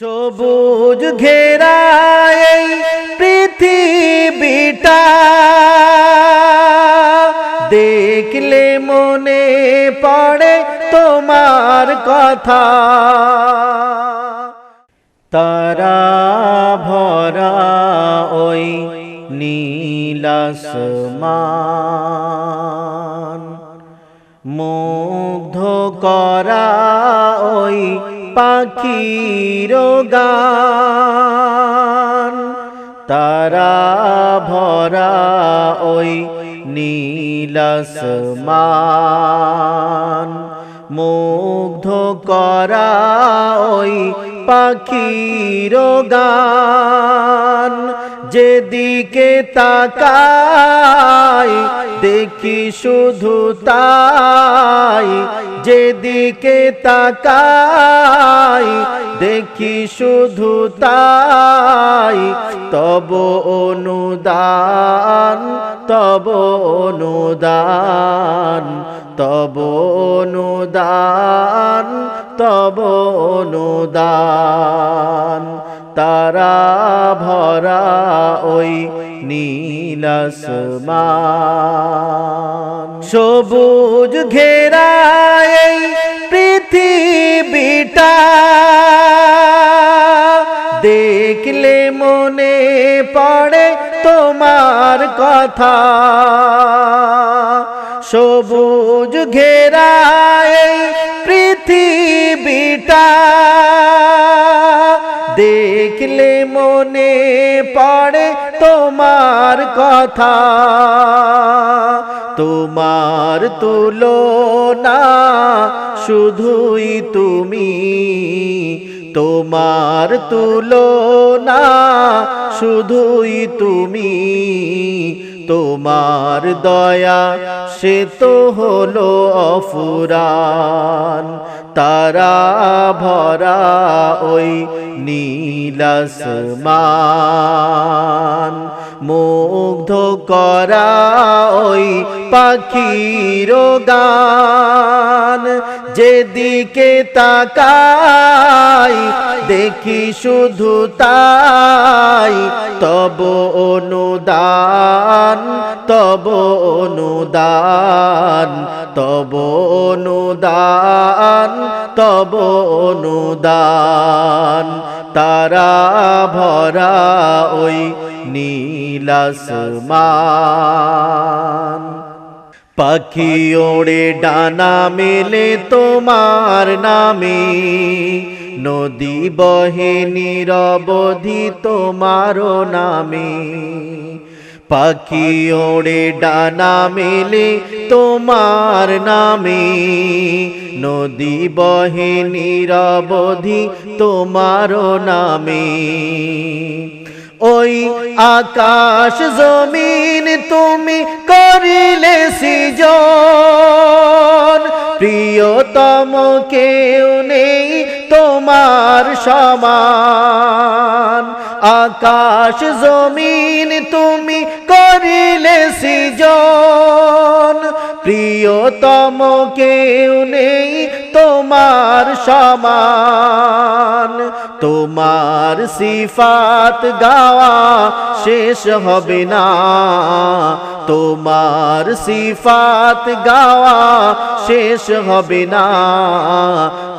সবুজ ঘেরা এই পৃথিবীটা দেখলে মনে পড়ে তোমার কথা। তারা ভরা ওই নীল আসমান, মুগ্ধ করা ওই পাখির গান। তারা ভরা ওই নীল আসমান, মুগ্ধ করা ওই পাখির গান। যেদিকে তাকাই দেখি শুধু তাই, যেদিকে তাকাই দেখি শুধু তাই। তব অনুদান, তব অনুদান, তব অনুদান, তব অনুদান। তারা ভরা ওই নীল আসমান, সবুজ ঘেরা এই পৃথিবীটা দেখলে মনে পড়ে তোমার কথা। সবুজ ঘেরা এই পৃথিবীটা দেখলে মনে পড়ে তোমার কথা। তোমার তুলনা শুধুই তুমি, তোমার তুলনা শুধুই তুমি। তোমার দয়া সে তো হলো অফুরান। তারা ভরা ওই নীল আসমান, মুগ্ধ করা ওই পাখির গান। যেদিকে তাকাই দেখি শুধু তাই। তব অনুদান, তব অনুদান, তব অনুদান, তব অনুদান। তারা ভরা ওই নীল আসমান, পাখি ওড়ে ডানা মেলে তোমার নামে। নদী বহে নিরবধি তোমার নামে। পাখি ওড়ে ডানা মেলে তোমার নামে। নদী বহে নিরবধি তোমার নামে। ওই আকাশ জমিন তুমি করিলে সৃজন। প্রিয়তম কেউ নেই তোমার সমান। আকাশ জমিন তুমি করিলে সৃজন। প্রিয়তম কেউ নেই তোমার সমান। তোমার সিফাত গাওয়া শেষ হবে না, তোমার সিফাত গাওয়া শেষ হবে না।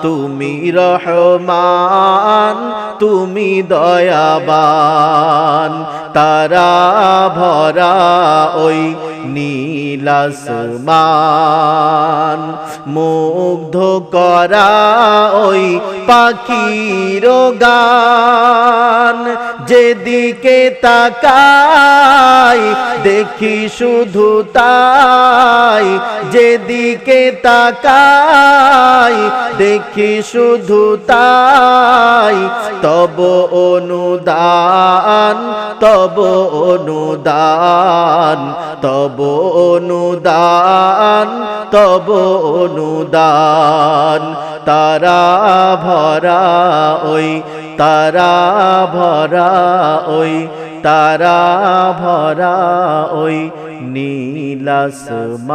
তুমি রহমান, তুমি দয়াবান। তারা ভরা ওই নীল আসমান, মুগ্ধ করা ওই পাখির গান। যেদিকে তাকাই দেখি শুধু তাই, যেদিকে তাকাই দেখি শুধু তাই। তব অনুদান, তব অনুদান, তব অনুদান, তব অনুদান। তারা ভরা ওই, তারা ভরা ওই, তারা ভরা ওই নীল আসমান।